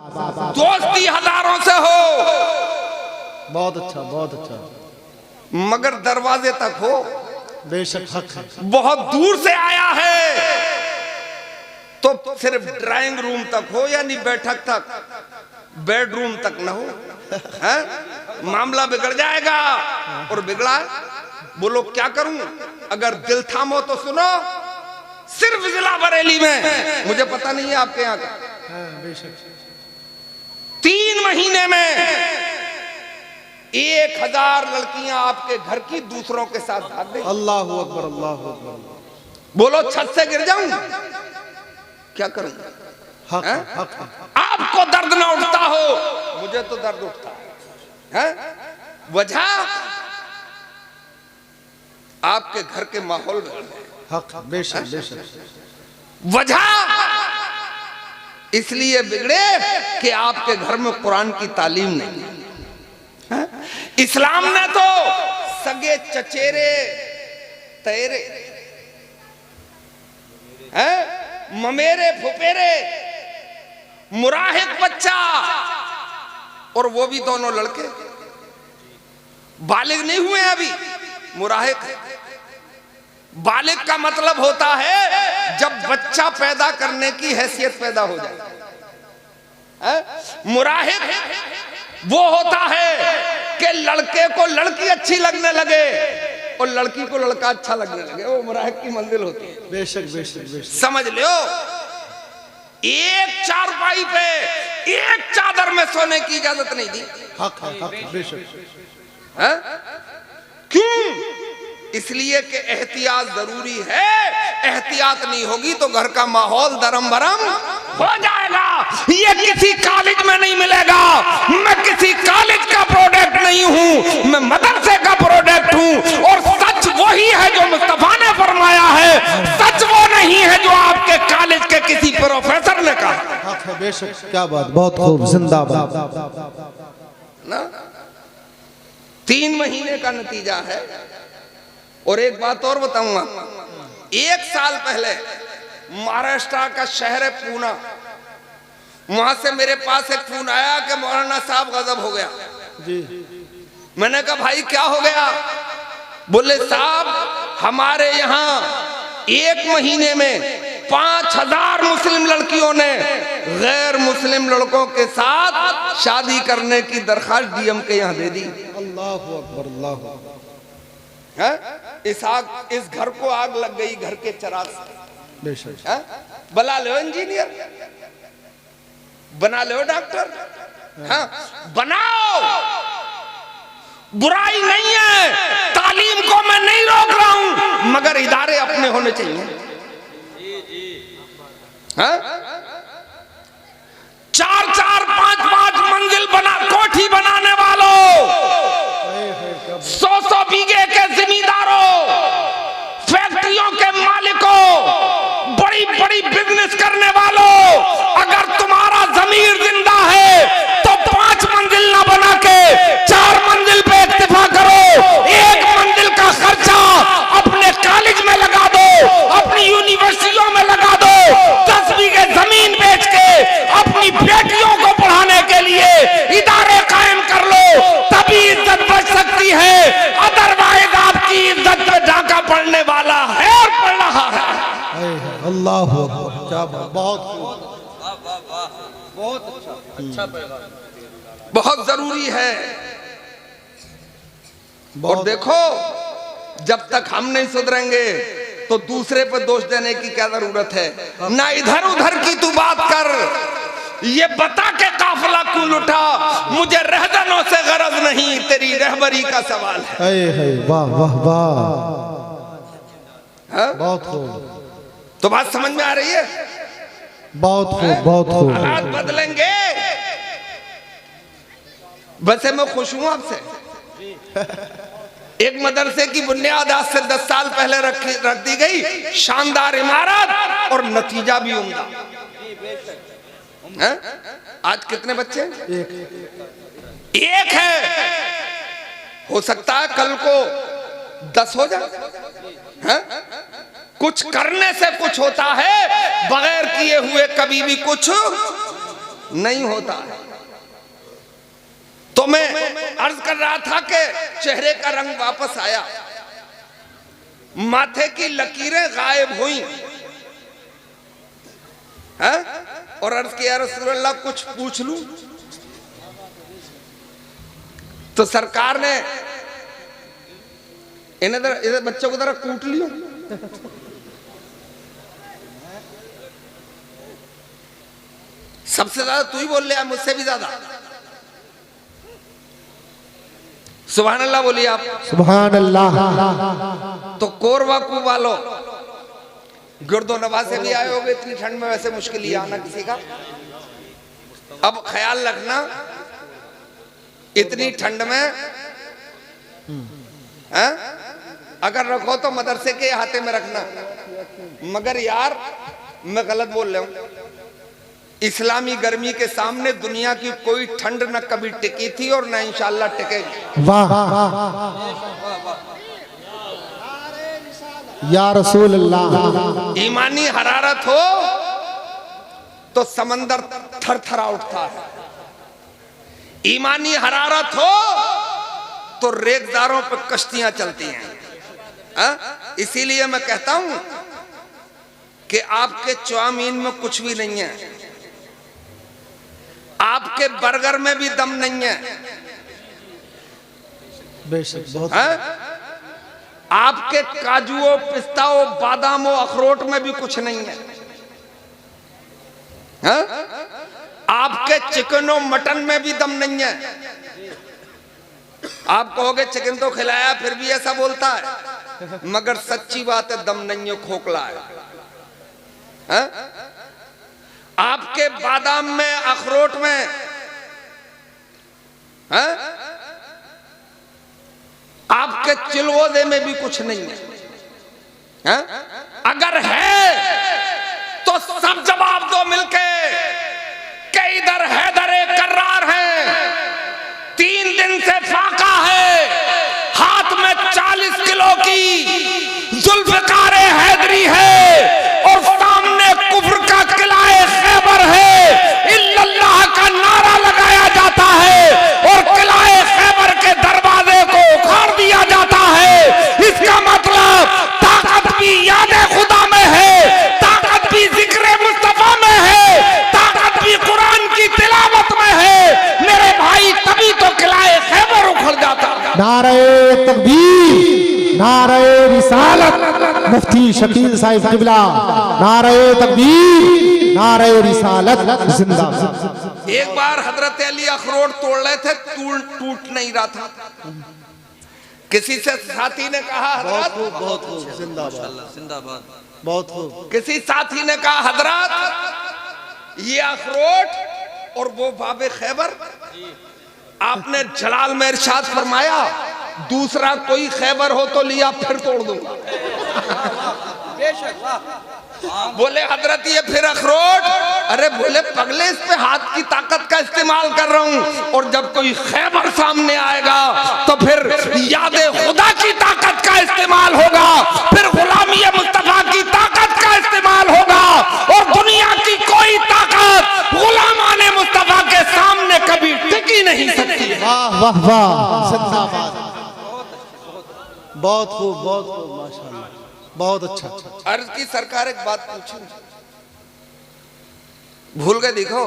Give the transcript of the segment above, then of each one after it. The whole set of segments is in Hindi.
दोस्ती हजारों से हो, बहुत अच्छा, बहुत अच्छा, मगर दरवाजे तक हो। बेशक हक है। बहुत दूर से आया है तो सिर्फ ड्राइंग रूम तक हो, यानी बैठक तक, बेडरूम तक न हो, है? मामला बिगड़ जाएगा। और बिगड़ा, बोलो क्या करूं? अगर दिल थामो तो सुनो, सिर्फ जिला बरेली में, मुझे पता नहीं है आपके यहाँ का, 3 महीने में 1000 लड़कियां आपके घर की दूसरों के साथ भाग गई। अल्लाह अकबर, अल्लाह अकबर। बोलो छत से गिर जाऊं, क्या करूं? हक है, हक है। आपको दर्द ना उठता हो, मुझे तो दर्द उठता है। वजह आपके घर के माहौल में हक, बेशक बेशक। वजह इसलिए बिगड़े कि आपके घर में कुरान की तालीम नहीं है। इस्लाम ने तो सगे चचेरे तेरे हैं, ममेरे फुपेरे, मुराहिक बच्चा, और वो भी दोनों लड़के बालिग नहीं हुए अभी, मुराहिक है। बालिग का मतलब होता है जब बच्चा पैदा करने की हैसियत पैदा हो जाए। मुराहिक वो होता है कि लड़के को लड़की अच्छी लगने लगे और लड़की को लड़का अच्छा लगने लगे, वो मुराहिक की मंजिल होती है। बेशक बेशक बेशक। समझ लो, एक चारपाई पे एक चादर में सोने की इजाजत नहीं दी। हक है, हक है, बेशक। क्यों? इसलिए कि एहतियात जरूरी है। एहतियात नहीं होगी तो घर का माहौल दरम बरम हो जाएगा। ये किसी कॉलेज में नहीं मिलेगा। मैं किसी कॉलेज का प्रोडक्ट नहीं हूँ, मैं मदरसे का प्रोडक्ट हूँ। और सच वही है जो मुस्तफा ने फरमाया है, सच वो नहीं है जो आपके कॉलेज के किसी प्रोफेसर ने कहा। हक है, बेशक। क्या बात, बहुत खूब, जिंदाबाद ना। 3 महीने का नतीजा है। और एक बात और बताऊंगा, 1 साल पहले महाराष्ट्र का शहर है पूना, वहां से मेरे पास एक फोन आया कि मौलाना साहब गजब हो गया जी। मैंने कहा भाई क्या हो गया? बोले साहब हमारे यहाँ 1 महीने में 5000 मुस्लिम लड़कियों ने गैर मुस्लिम लड़कों के साथ शादी करने की दरखास्त डीएम के यहाँ दे दी। अल्लाह अकबर, अल्लाह अकबर। इस घर को आग लग गई, घर के चराग से। बेशक। बना लो इंजीनियर, बना लो डॉक्टर, हाँ बनाओ, बुराई नहीं है। तालीम को मैं नहीं रोक रहा हूं, मगर इदारे अपने होने चाहिए। हाँ? 4-4, 5-5 मंजिल कोठी बनाने वालों, 100-100 बीघे के जिमींदारों, फैक्ट्रियों के मालिकों, बड़ी बड़ी बिजनेस करने वालों, अगर तुम्हारा जमीर जिंदा है तो 5 मंजिल ना बना के 4 मंजिल पे इक्तिफा करो। 1 मंजिल का खर्चा अपने कॉलेज में लगा दो, अपनी यूनिवर्सिटियों में लगा दो। 10 बीघे जमीन बेच के अपनी बेटियों को पढ़ाने के लिए इदारे कायम कर लो, तभी इज्जत बच सकती है। अदरवाइज आपकी इज्जत में डाका पड़ने वाला है और पड़ रहा है। अल्लाह अकबर, क्या बात, बहुत अच्छा पैगाम, बहुत जरूरी है। और देखो जब तक हम नहीं सुधरेंगे तो दूसरे पर दोष देने की क्या जरूरत है? ना इधर उधर की तू बात कर, ये बता के काफिला क्यों लुटा, मुझे रहजनों से गरज नहीं, तेरी रहबरी का सवाल है। वाह वाह वाह, बहुत खूब। तो बात समझ में आ रही है? बहुत खूब, बहुत खूब। हालात बदलेंगे। वैसे मैं खुश हूं आपसे। एक मदरसे की बुनियाद आज से 10 साल पहले रख दी गई, शानदार इमारत और नतीजा भी उम्दा। आज कितने बच्चे? एक है, हो सकता है कल को 10 हो जाए। कुछ करने से कुछ होता है, बगैर किए हुए कभी भी कुछ नहीं होता है। तो मैं अर्ज कर रहा था कि चेहरे का रंग वापस आया, माथे की लकीरें गायब हुई है? और अर्ज किया रसूल अल्लाह कुछ पूछ लूं? तो सरकार ने इधर बच्चों को जरा कूट लियो। सबसे ज्यादा तू ही बोल रहा है, मुझसे भी ज्यादा। सुभान अल्लाह बोलिए आप। सुभान अल्लाह। तो कोरवा कू वालो गुर्दो नवा से भी आए होगे इतनी ठंड में, वैसे मुश्किल ही आना किसी का। अब ख्याल रखना इतनी ठंड में है? अगर रखो तो मदरसे के हाथे में रखना। मगर यार मैं गलत बोल रहा हूं, इस्लामी गर्मी के सामने दुनिया की कोई ठंड न कभी टिकी थी और न इंशाअल्लाह टिकेगी। वाह या रसूल अल्लाह। ईमानी हरारत हो तो समंदर थरथरा उठता है, ईमानी हरारत हो तो रेगदारों पर कश्तियां चलती हैं। इसीलिए मैं कहता हूं कि आपके चाउमीन में कुछ भी नहीं है, आपके बर्गर में भी दम नहीं है, बेशक बहुत आपके काजुओं पिस्ताओं बादामों अखरोट में भी कुछ नहीं है, आपके चिकनों मटन में भी दम नहीं है। आप कहोगे चिकन तो खिलाया फिर भी ऐसा बोलता है, मगर सच्ची बात है दम नहीं है, खोखला है। आपके बादाम में अखरोट में आपके चिलगोजे में भी कुछ नहीं है। अगर है तो सब जवाब दो मिलके कि इधर हैदरे कर्रार है, 3 दिन से फाका है, हाथ में 40 किलो की जुल्फकारे हैदरी है और सामने कुफ्र का किलाए खैबर है। इल्लल्लाह का नारा लगाया जाता है और किलाए खैबर के दरवाजे को उखाड़ दिया जाता है। इसका मतलब ताकत भी याद खुदा में है, ताकत भी जिक्र मुस्तफा में है, ताकत भी कुरान की तिलावत में है। मेरे भाई तभी तो किलाए खैबर उखड़ जाता है। नारे तकबीर, नारे रिसालत, मुफ्ती शकील साहिब किबला, नारे तकबीर, नारे रिसालत जिंदाबाद। एक बार हजरत अली अखरोट तोड़ रहे थे, टूट नहीं रहा था। किसी से साथी ने कहा हजरत, बहुत खूब, जिंदाबाद जिंदाबाद, बहुत खूब। किसी साथी ने कहा हजरत ये अखरोट और वो बाबे खैबर, आपने जलाल में इरशाद फरमाया दूसरा कोई खैबर हो तो लिया फिर तोड़ दूंगा। बोले हजरत ये फिर अखरोट? अरे बोले पगले इस पे हाथ की ताकत का इस्तेमाल कर रहा हूं, और जब कोई खैबर सामने आएगा तो फिर याद खुदा की ताकत का इस्तेमाल होगा, फिर गुलामी मुस्तफा की ताकत का इस्तेमाल होगा, और दुनिया की कोई ताकत गुलामाने मुस्तफा के सामने कभी टिक ही नहीं सकती। वाह वाह वाह, जिंदाबाद, बहुत खूब, बहुत खूब, माशाल्लाह, बहुत अच्छा। अर्ज की सरकार एक बात पूछूं, भूल गए देखो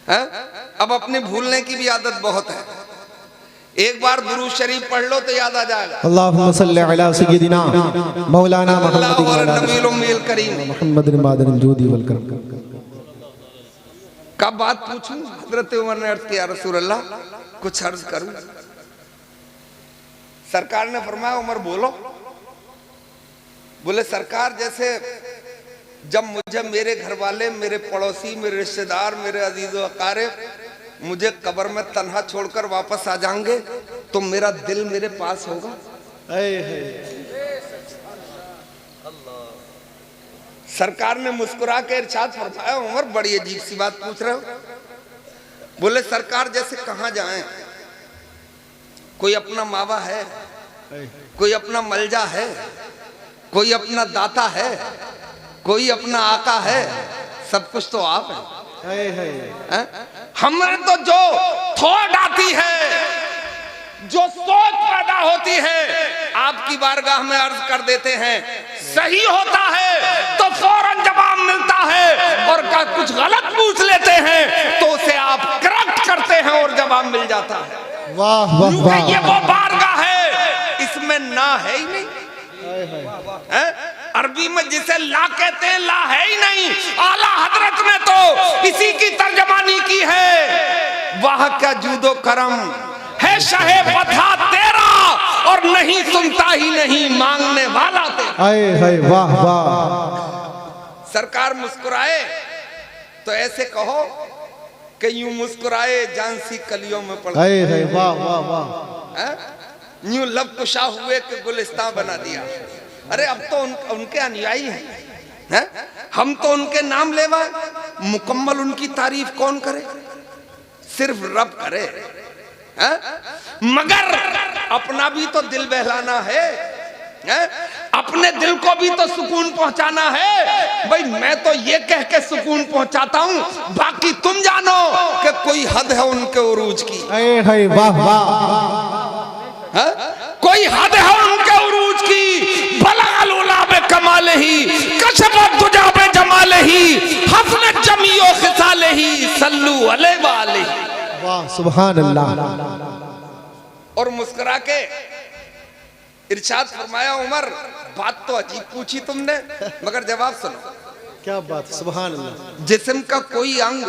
है? अब अपने भूलने की भी आदत बहुत है। एक बार दुरूद शरीफ पढ़ लो तो याद आ जाएगा। अल्लाहुम्मा सल्ली अला सय्यिदिना मौलाना कब बात पूछूं? हजरत उमर ने अर्ज किया रसूल अल्लाह कुछ अर्ज करूं? सरकार ने फरमाया उमर बोलो। बोले सरकार जैसे जब मुझे मेरे घर वाले, मेरे पड़ोसी, मेरे रिश्तेदार, मेरे अजीज़ो अकारिब मुझे कब्र में तन्हा छोड़कर वापस आ जाएंगे तो मेरा दिल मेरे पास होगा। सरकार ने मुस्कुरा के इरशाद फरमाया उमर बड़ी अजीब सी बात पूछ रहे हो। बोले सरकार जैसे कहां जाएं, कोई अपना मावा है, कोई अपना मलजा है, कोई अपना दाता है, कोई अपना आका है, सब कुछ तो आप है। हमें तो जो थॉट आती है, जो सोच पैदा होती है, आपकी बारगाह में अर्ज कर देते हैं, सही होता है तो फौरन जवाब मिलता है, और कुछ गलत पूछ लेते हैं तो उसे आप करेक्ट करते हैं और जवाब मिल जाता है। वाह वाह वाह। ये वो बारगाह है, इसमें ना है ही नहीं। अरबी में जिसे ला कहते हैं, ला है ही नहीं। आला हजरत ने तो इसी की तर्जमानी की है, वाह क्या जूदो करम है शाहे बता तेरा, और नहीं सुनता ही नहीं मांगने वाला तेरा। वाह वाह। सरकार मुस्कुराए तो ऐसे कहो कि यूं मुस्कुराए झांसी कलियों में पड़ गए। वाह वाह वाह। यूं लब कुशा हुए कि गुलिस्तान बना दिया। अरे अब तो उनके अनुयायी हैं, हम तो उनके नाम लेवा, मुकम्मल उनकी तारीफ कौन करे, सिर्फ रब करे। मगर अपना भी तो दिल बहलाना है, अपने दिल को भी तो सुकून पहुंचाना है। भाई मैं तो ये कह के सुकून पहुंचाता हूं, बाकी तुम जानो कि कोई हद है उनके उरूज की। वाह वाह। कोई हद है उनके उरूज की। बलगलुला बे कमाल ही, कशफत दुजा बे जमाल ही, हसनत जमीओ खिसाल ही, सल्लू अलैहि वाले। वाह सुभान अल्लाह। और मुस्कुरा के इरशाद फरमाया, उमर बात तो अजीब पूछी तुमने, मगर जवाब सुनो। क्या बात, सुभान अल्लाह। जिस्म का कोई अंग,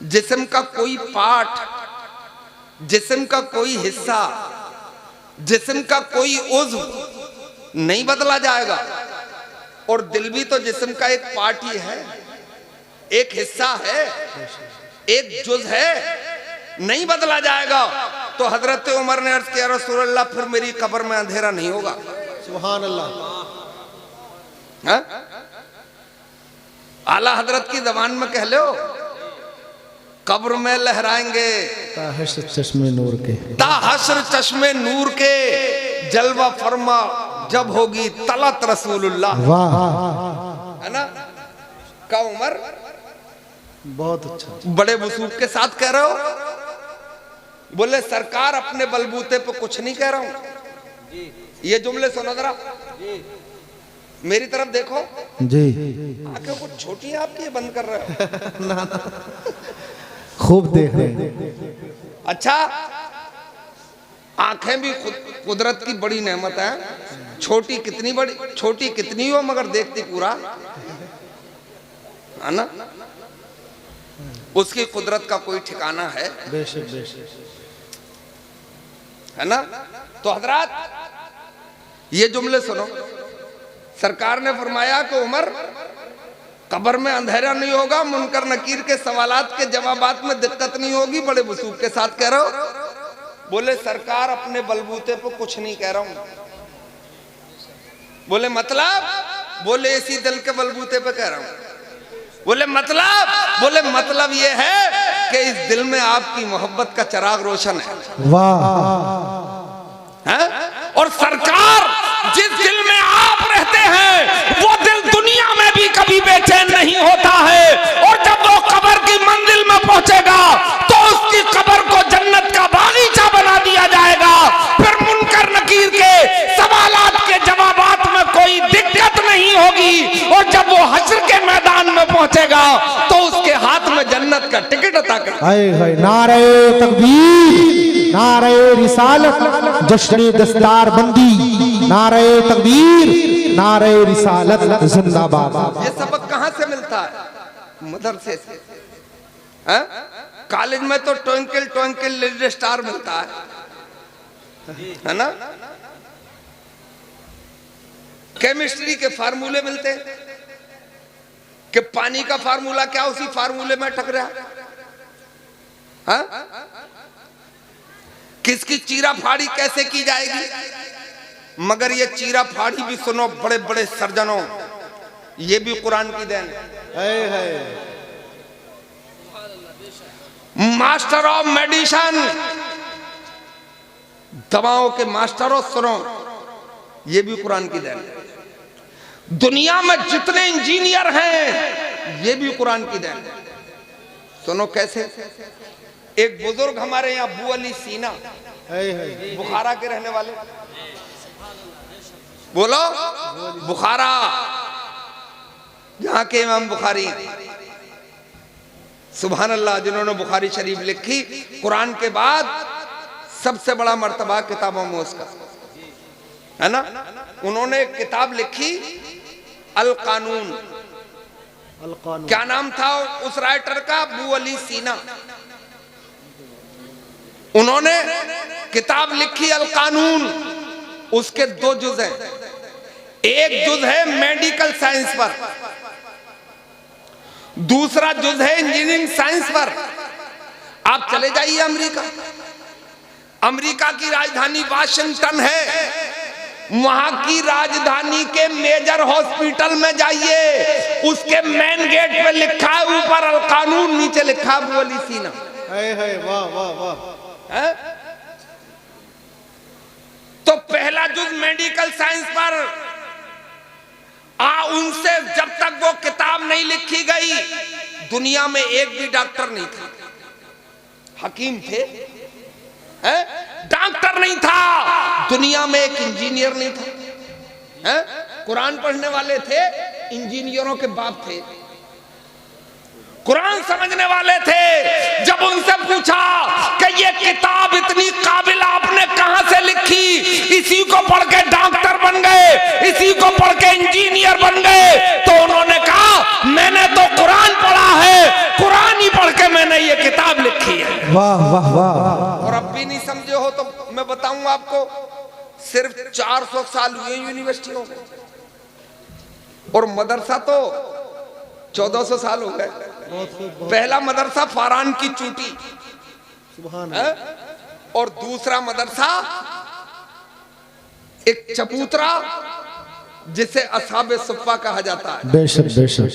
जिस्म का कोई पार्ट, जिस्म का कोई हिस्सा, जिस्म का कोई उज़्व नहीं बदला जाएगा। और दिल भी तो जिस्म का एक पार्ट ही है, एक हिस्सा है, एक जुज़ है, नहीं बदला जाएगा। तो हजरत उमर ने अर्ज किया, रसूल अल्लाह फिर मेरी कब्र में अंधेरा नहीं होगा। सुभान अल्लाह। आला हजरत की जबान में कह लो, कब्र में लहराएंगे ताहश्र चश्मे नूर के, ताहश्र चश्मे नूर के, जलवा फरमा जब होगी तलत रसूलुल्लाह। वाह। है ना? का उमर बहुत अच्छा, बड़े वसूख के साथ कह रहे हो। बोले सरकार अपने बलबूते पे कुछ नहीं कह रहा हूं। ये जुमले सुनो जरा, मेरी तरफ देखो जी। आंखें कुछ छोटी है आपकी, बंद कर रहे हो। ना ना, खूब देख रहे हैं। अच्छा, आंखें भी कुदरत की बड़ी नेमत है। छोटी कितनी बड़ी, छोटी कितनी हो मगर देखती पूरा, है ना? उसकी कुदरत का कोई ठिकाना है? बेशक बेशक, है ना? तो हजरात ये जुमले सुनो। सरकार ने फरमाया कि उमर कब्र में अंधेरा नहीं होगा, मुनकर नकीर के सवालात के जवाबात में दिक्कत नहीं होगी। बड़े वसूख के साथ कह रहे हो। बोले सरकार अपने बलबूते पे कुछ नहीं कह रहा हूं। बोले मतलब? बोले इसी दिल के बलबूते पे कह रहा हूं। बोले मतलब? बोले मतलब ये है कि इस दिल में आपकी मोहब्बत का चिराग रोशन है। वाह। और सरकार जिस दिल में आप रहते हैं वो दिल दुनिया में भी कभी बेचैन नहीं होता है। और जब वो कब्र की मंजिल में पहुंचेगा तो उसकी कब्र को जन्नत का बागीचा बना दिया जाएगा। फिर मुनकर नकीर के सवालात के जवाबात में कोई दिक्कत नहीं होगी। और जब वो हश्र के मैदान में पहुंचेगा तो उसके हाथ में जन्नत का टिकट अता कर। नारे तकबीर, नारे रिसालत, जश्न दस्तार बंदी, नारे तकबीर, नारे रिसालत जिंदाबाद। ये सबक कहां से मिलता है? मदरसे से। कॉलेज में तो ट्विंकल ट्विंकल लिटिल स्टार मिलता है ना? केमिस्ट्री के फार्मूले मिलते हैं कि पानी का फार्मूला क्या उसी फार्मूले में टक रहा है। किसकी चीरा फाड़ी कैसे की जाएगी? मगर ये चीरा फाड़ी भी सुनो बड़े बड़े सर्जनों, ये भी कुरान की देन है। मास्टर ऑफ मेडिसिन, दवाओं के मास्टरों सुनो, ये भी कुरान की देन है। दुनिया में जितने इंजीनियर हैं ये भी कुरान की देन है। सुनो कैसे। एक बुजुर्ग हमारे यहाँ अबू अली सीना, बुखारा के रहने वाले, बोलो बुखारा, यहाँ के इमाम बुखारी, सुभान अल्लाह, जिन्होंने बुखारी शरीफ लिखी, कुरान के बाद सबसे बड़ा मर्तबा किताबों में उसका है ना। उन्होंने एक किताब लिखी अल कानून। क्या नाम था उस राइटर का? अबू अली सीना। उन्होंने किताब लिखी अल कानून। उसके 2 जुज हैं। एक जुज है मेडिकल साइंस पर, दूसरा जुज है इंजीनियरिंग साइंस पर। आप चले जाइए अमेरिका, अमेरिका की राजधानी वाशिंगटन है, वहां की राजधानी के मेजर हॉस्पिटल में जाइए, उसके मेन गेट पे लिखा है ऊपर अल कानून, नीचे लिखा अबू अली सीना। वाह वाह वाह। तो पहला जुज मेडिकल साइंस पर, उनसे जब तक वो किताब नहीं लिखी गई, दुनिया में एक भी डॉक्टर नहीं था। हकीम थे, डॉक्टर नहीं था, दुनिया में एक इंजीनियर नहीं था। कुरान पढ़ने वाले थे, इंजीनियरों के बाप थे, कुरान समझने वाले थे। जब उनसे पूछा कि ये किताब इतनी काबिल आपने कहां से लिखी, इसी को पढ़ के डॉक्टर बन गए, इसी को पढ़ के इंजीनियर बन गए, तो उन्होंने कहा मैंने तो कुरान पढ़ा है, कुरान ही पढ़ के मैंने ये किताब लिखी है। वाह वाह वाह। और अब भी नहीं समझे हो तो मैं बताऊंगा आपको, सिर्फ 400 साल हुए यूनिवर्सिटियों में, और मदरसा तो 1400 साल हो गए। पहला मदरसा फारान की चूटी, और दूसरा मदरसा एक चबूतरा जिसे असहाबे सुफ़ा कहा जाता है। बेशक बेशक।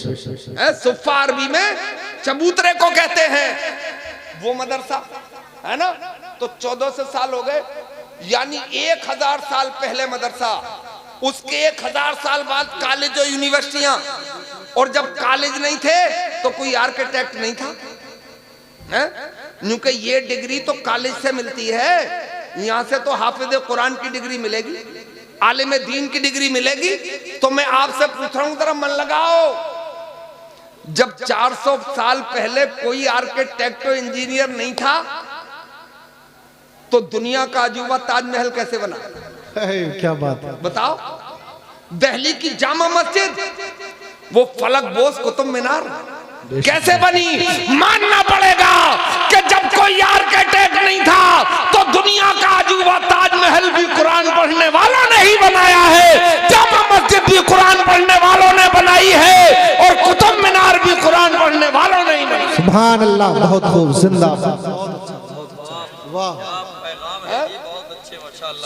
सुफ़ा अरबी में चबूतरे को कहते हैं, वो मदरसा है ना। तो 1400 साल हो गए, यानी 1000 साल पहले मदरसा, उसके 1000 साल बाद कॉलेज और यूनिवर्सिटियां, और जब कॉलेज नहीं थे तो कोई आर्किटेक्ट नहीं था, क्योंकि ये डिग्री तो कॉलेज से मिलती है, यहां से तो हाफिज कुरान की डिग्री मिलेगी, आलिम दीन की डिग्री मिलेगी। तो मैं आपसे पूछ रहा हूं, जरा मन लगाओ, जब 400 साल पहले कोई आर्किटेक्ट और इंजीनियर नहीं था, तो दुनिया का अजूबा ताजमहल कैसे बना? क्या बात है, बताओ। दिल्ली की जामा मस्जिद, वो फलक बोस कुतुब मीनार कैसे बनी? मानना पड़ेगा कि जब कोई आर्किटेक्ट नहीं था, तो दुनिया का अजूबा ताजमहल भी कुरान पढ़ने वालों ने ही बनाया है, जामा मस्जिद भी कुरान पढ़ने वालों ने बनाई है, और कुतुब मीनार भी कुरान पढ़ने वालों ने ही बनाई। सुभान अल्लाह, बहुत खूब, जिंदाबाद, वाह,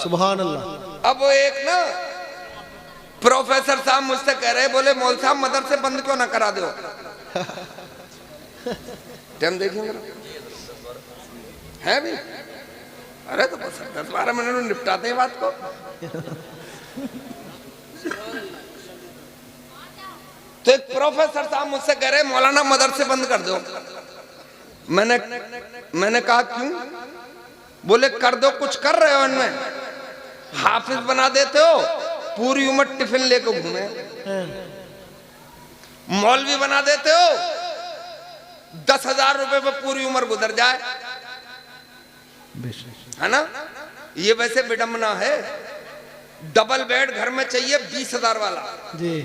सुभान अल्लाह। अब एक ना प्रोफेसर साहब मुझसे कह रहे, बोले मौल साहब मदरसे बंद क्यों ना करा दो? टाइम देखेंगे है भी, अरे तो बस 10-12 मिनट में निपटाते हैं बात को। तो एक प्रोफेसर साहब मुझसे कह रहे, मौलाना मदरसे बंद कर दो। मैंने कहा क्यों? बोले कर दो, कुछ कर रहे हो इनमें, हाफिज बना देते हो, पूरी उम्र टिफिन लेकर घूमे, मौलवी बना देते हो, 10,000 रुपए में पूरी उम्र गुजर जाए, है ना। ये वैसे विडंबना है, डबल बेड घर में चाहिए 20,000 वाला जी,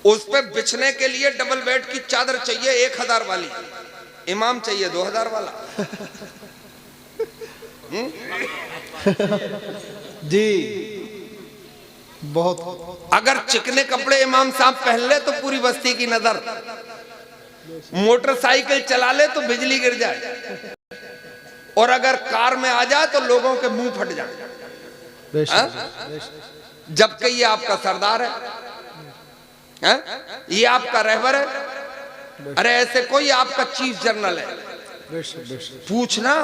उस पे बिछने के लिए डबल बेड की चादर चाहिए 1,000 वाली, इमाम चाहिए 2,000 वाला। जी बहुत। अगर चिकने कपड़े इमाम साहब पहन ले तो पूरी बस्ती की नजर, मोटरसाइकिल चला ले तो बिजली गिर जाए, और अगर कार में आ जाए तो लोगों के मुंह फट जाए, जबकि ये आपका सरदार है, ये आपका रहबर है, अरे ऐसे कोई आपका चीफ जनरल है। पूछना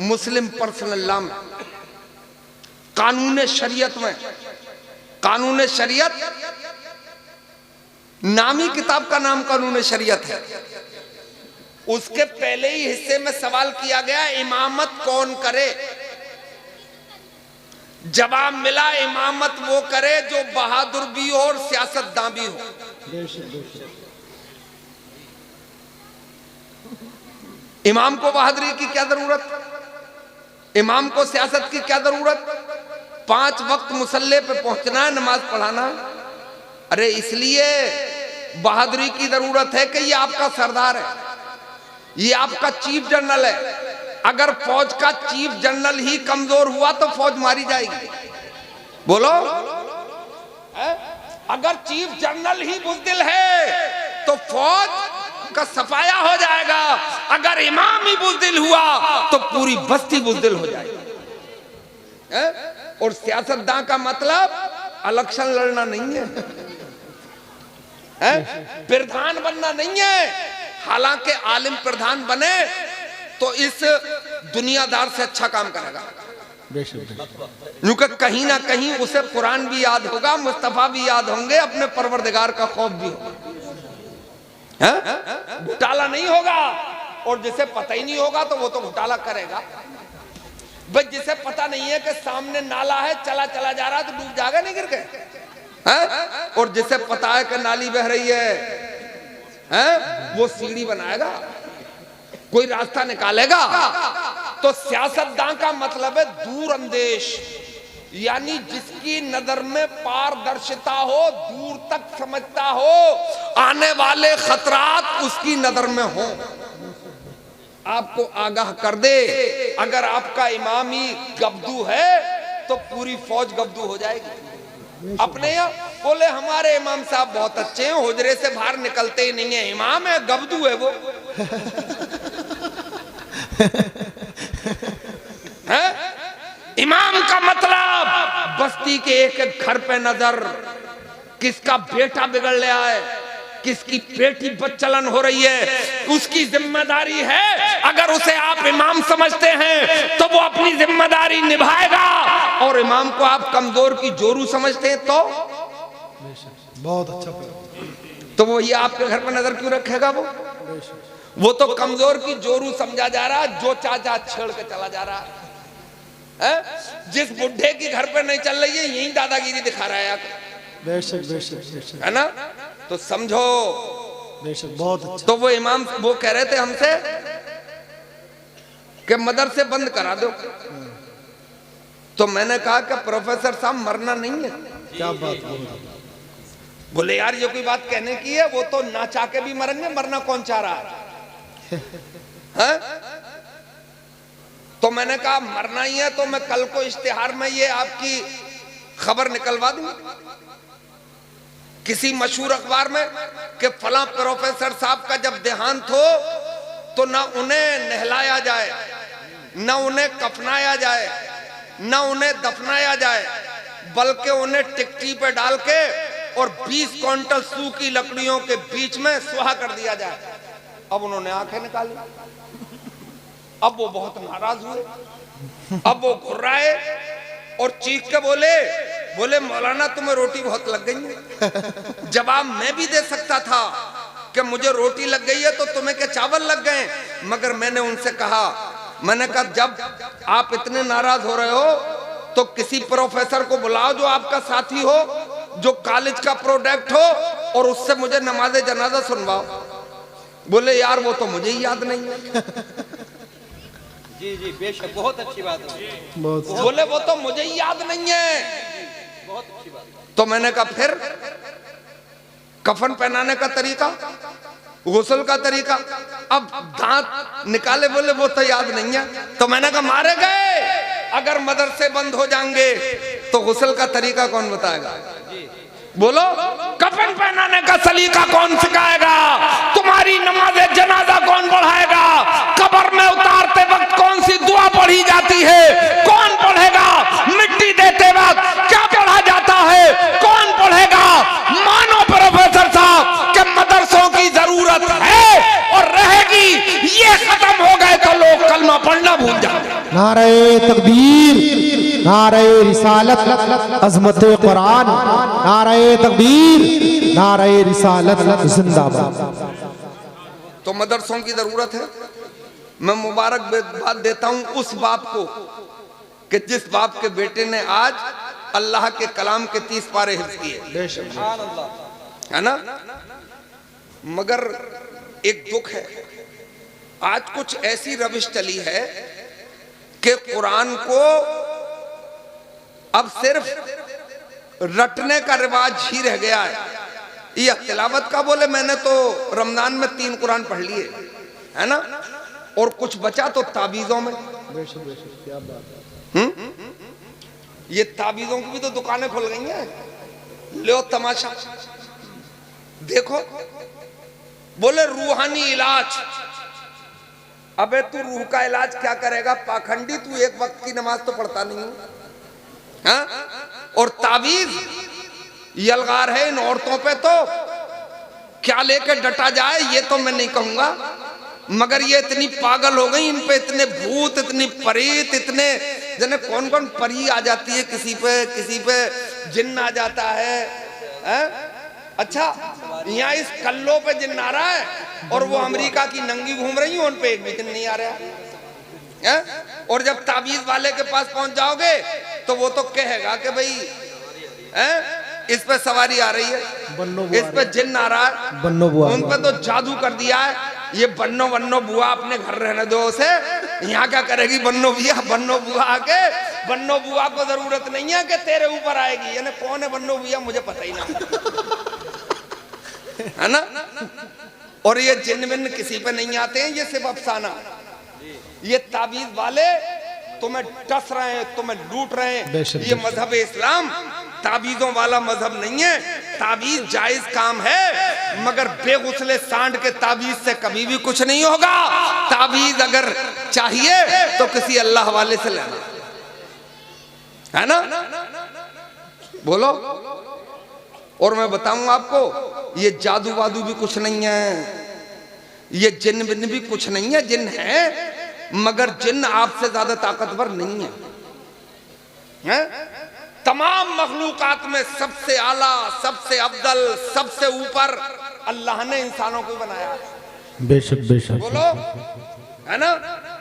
मुस्लिम पर्सनल लॉ में, कानून शरीयत में, कानून शरीयत नामी किताब का नाम कानून शरीयत है, उसके पहले ही हिस्से में सवाल किया गया इमामत कौन करे। जवाब मिला इमामत वो करे जो बहादुर भी हो और सियासतदां भी हो। इमाम को बहादुरी की क्या जरूरत, इमाम को सियासत की क्या जरूरत, 5 वक्त मुसल्ले पे पहुंचना है, नमाज पढ़ाना। अरे इसलिए बहादुरी की जरूरत है कि ये आपका सरदार है, ये आपका चीफ जनरल है। अगर फौज का चीफ जनरल ही कमजोर हुआ तो फौज मारी जाएगी। बोलो, अगर चीफ जनरल ही बुज़दिल है तो फौज का सफाया हो जाएगा। अगर इमाम ही बुज़दिल हुआ तो पूरी बस्ती बुज़दिल हो जाएगी। और सियासतदां का मतलब इलेक्शन लड़ना नहीं है, प्रधान बनना नहीं है। हालांकि आलिम प्रधान बने तो इस दुनियादार से अच्छा काम करेगा, क्योंकि कहीं ना कहीं उसे कुरान भी याद होगा, मुस्तफा भी याद होंगे, अपने परवरदिगार का खौफ भी होगा। घोटाला नहीं होगा। और जिसे पता ही नहीं होगा तो वो तो घोटाला करेगा। भाई जिसे पता नहीं है कि सामने नाला है, चला चला जा रहा है तो डूब जाएगा नहीं गिर के। और जिसे पता है कि नाली बह रही है वो सीढ़ी बनाएगा, कोई रास्ता निकालेगा। तो सियासतदां का मतलब है दूर अंदेश, यानी जिसकी नजर में पारदर्शिता हो, दूर तक समझता हो, आने वाले खतरात उसकी नजर में हो, आपको आगाह कर दे। अगर आपका इमाम ही गब्दू है तो पूरी फौज गब्दू हो जाएगी। अपने यहाँ बोले हमारे इमाम साहब बहुत अच्छे हैं, हुजरे से बाहर निकलते ही नहीं है, इमाम है गब्दू है वो। है? इमाम का मतलब बस्ती के एक एक घर पे नजर, किसका बेटा बिगड़ गया है, किसकी बेटी बच्चलन हो रही है, उसकी जिम्मेदारी है। अगर उसे आप इमाम समझते हैं तो वो अपनी जिम्मेदारी निभाएगा। और इमाम को आप कमजोर की जोरू समझते हैं तो बहुत अच्छा, तो वो ये आपके घर पर नजर क्यों रखेगा? वो तो कमजोर की जोरू समझा जा रहा, जो चाचा छेड़ के चला जा रहा है। जिस बुढ़े की घर पे नहीं चल रही है यही दादागिरी दिखा रहा है, बेशक बेशक बेशक, है ना? तो समझो बेशक बहुत अच्छा। तो वो इमाम वो कह रहे थे हमसे कि मदरसे बंद करा दो। तो मैंने कहा कि प्रोफेसर साहब मरना नहीं है। क्या बात बोल, बोले यार ये कोई बात कहने की है, वो तो ना चाह के भी मरेंगे, मरना कौन चाह रहा है? तो मैंने कहा मरना ही है तो मैं कल को इश्तिहार में ये आपकी खबर निकलवा दूं किसी मशहूर अखबार में कि फला प्रोफेसर साहब का जब देहांत हो तो ना उन्हें नहलाया जाए, ना उन्हें कफनाया जाए, ना उन्हें दफनाया जाए, बल्कि उन्हें टिकटी पे डाल के और 20 क्विंटल सूखी लकड़ियों के बीच में सुहा कर दिया जाए। अब उन्होंने आंखें निकाली, अब वो बहुत नाराज हुए, अब वो घुर्राए और चीख के बोले मौलाना तुम्हें रोटी बहुत लग गई है। जवाब मैं भी दे सकता था कि मुझे रोटी लग गई है तो तुम्हें क्या चावल लग गए, मगर मैंने उनसे कहा, मैंने कहा जब आप इतने नाराज हो रहे हो तो किसी प्रोफेसर को बुलाओ जो आपका साथी हो, जो कॉलेज का प्रोडक्ट हो, और उससे मुझे नमाज जनाजा सुनवाओ। बोले यार वो तो मुझे ही याद नहीं है। जी जी बेशक, बहुत अच्छी बात है। बोले वो तो मुझे ही याद नहीं है। बहुत अच्छी बात। तो मैंने कहा फिर कफन पहनाने का तरीका, गुस्ल का तरीका, अब दांत निकाले, बोले वो तो याद नहीं है। तो मैंने कहा मारे गए, अगर मदरसे बंद हो जाएंगे तो गुस्ल का तरीका कौन बताएगा? बोलो, कफन पहनाने का सलीका कौन सिखाएगा? तुम्हारी नमाज जनाजा कौन पढ़ाएगा? कब्र में उतारते वक्त कौन सी दुआ पढ़ी जाती है कौन पढ़ेगा? मिट्टी देते वक्त क्या पढ़ा जाता है कौन पढ़ेगा? मानो प्रोफेसर साहब के मदरसों की जरूरत है और रहेगी, ये खत्म हो गए तो लोग कलमा पढ़ना भूल जाते। नारे तकबीर, नारे रिसालत, अजमत कुरान, नारे तकबीर, नारे रिसालत जिंदाबाद। तो मदरसों की जरूरत है। मैं मुबारकबाद देता हूं उस बाप को कि जिस बाप के बेटे ने आज अल्लाह के कलाम के 30 पारे हिफ्ज़ किए, सुभान अल्लाह। है ना। मगर एक दुख है, आज कुछ ऐसी रविश चली है कि कुरान को अब सिर्फ रटने का रिवाज ही रह गया है। ये तिलावत का बोले मैंने तो रमजान में 3 कुरान पढ़ लिए, है ना, और कुछ बचा तो ताबीजों में। क्या बात है। ये ताबीजों की भी तो दुकानें खुल गई हैं। लो तमाशा देखो, बोले रूहानी इलाज। अबे तू रूह का इलाज क्या करेगा पाखंडी, तू एक वक्त की नमाज तो पढ़ता नहीं है, हाँ? और ताबीज यलगार है इन औरतों पे, तो क्या लेकर डटा जाए ये तो मैं नहीं कहूंगा, मगर ये इतनी पागल हो गई, इन पे इतने भूत, इतनी परीत, इतने जने कौन कौन परी आ जाती है, किसी पे जिन्न आ जाता है? अच्छा, यहाँ इस कल्लो पे जिन्न आ रहा है और वो अमेरिका की नंगी घूम रही है, उन पे एक भी जिन्न नहीं आ रहा है। और जब ताबीज वाले के पास पहुंच जाओगे तो वो तो कहेगा कि भाई इस पे सवारी आ रही है, इस पे जिन्न आ रहा है, बन्नो बुआ, उन पे तो जादू कर दिया है। ये बन्नो बुआ अपने घर रहने दो उसे, यहाँ क्या करेगी बन्नो बुआ आके। बन्नो बुआ को जरूरत नहीं है कि तेरे ऊपर आएगी, यानी कौन है बन्नो बुआ मुझे पता ही ना है ना। और ये जिन्न विन्न किसी पे नहीं आते हैं, ये सिर्फ अफसाना। ये ताबीज वाले तुम्हें डस रहे हैं, तुम्हें लूट रहे हैं। ये मजहब इस्लाम ताबीजों वाला मजहब नहीं है। ताबीज जायज काम है, मगर बेगुसले सांड के ताबीज से कभी भी कुछ नहीं होगा। ताबीज अगर चाहिए तो किसी अल्लाह वाले से लेना, है ना, बोलो। और मैं बताऊं आपको, ये जादू वादू भी कुछ नहीं है, ये जिन्न बिन्न भी कुछ नहीं है। जिन्न है, मगर जिन्न आपसे ज्यादा ताकतवर नहीं है। तमाम मखलूकात में सबसे आला, सबसे अफजल, सबसे ऊपर अल्लाह ने इंसानों को बनाया है। बेशक बेशक, बोलो, है ना।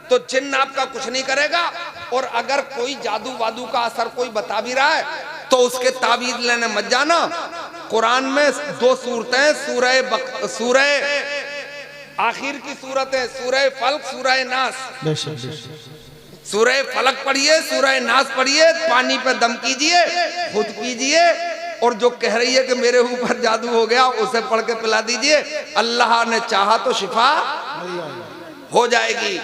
तो जिन्न आपका कुछ नहीं करेगा। और अगर कोई जादू वादू का असर कोई बता भी रहा है तो उसके ताबीज लेने मत जाना। कुरान में 2 सूरतें, सूरह आखिर की सूरत है सूरह फल्क, सूरह नास। सूरह फलक पढ़िए, सूरह नास पढ़िए, पानी पे दम कीजिए, खुद पीजिए। और जो कह रही है कि मेरे ऊपर जादू हो गया, उसे पढ़ के पिला दीजिए। अल्लाह ने चाहा तो शिफा हो जाएगी।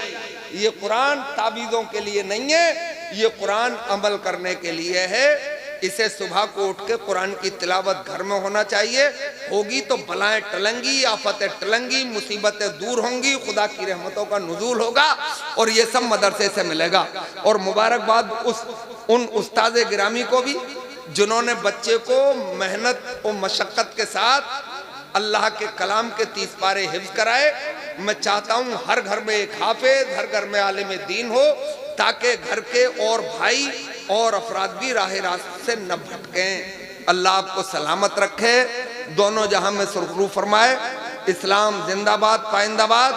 ये कुरान ताबीजों के लिए नहीं है, ये कुरान अमल करने के लिए है। इसे सुबह को उठ के कुरान की तिलावत घर में होना चाहिए। होगी तो बलाएं टलेंगी, आफतें टलेंगी, मुसीबतें दूर होंगी, खुदा की रहमतों का नुज़ूल होगा और ये सब मदरसे से मिलेगा। और मुबारकबाद उन उस्ताद गिरामी को भी जिन्होंने बच्चे को मेहनत और मशक्क़त के साथ अल्लाह के कलाम के 30 पारे हिफ्ज़ कराए। मैं चाहता हूँ हर घर में एक हाफिज, हर घर में आलिम दीन हो, ताकि घर के और भाई और अफराद भी राह रास्त से न भटकें। अल्लाह आपको सलामत रखे, दोनों जहां में सुरखरू फरमाए। इस्लाम जिंदाबाद पाइंदाबाद।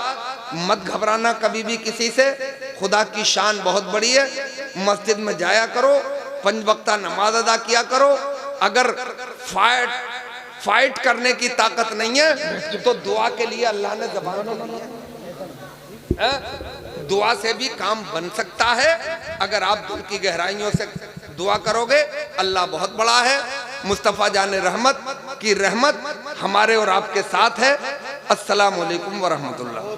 मत घबराना कभी भी किसी से, खुदा की शान बहुत बड़ी है। मस्जिद में जाया करो, 5 वक्ता नमाज अदा किया करो। अगर फाइट करने की ताकत नहीं है तो दुआ के लिए अल्लाह ने ज़बान दी है। दुआ से भी काम बन सकता है। अगर आप दिल की गहराइयों से दुआ करोगे, अल्लाह बहुत बड़ा है। मुस्तफ़ा जान रहमत की रहमत हमारे और आपके साथ है। अस्सलामु अलैकुम व रहमतुल्लाह।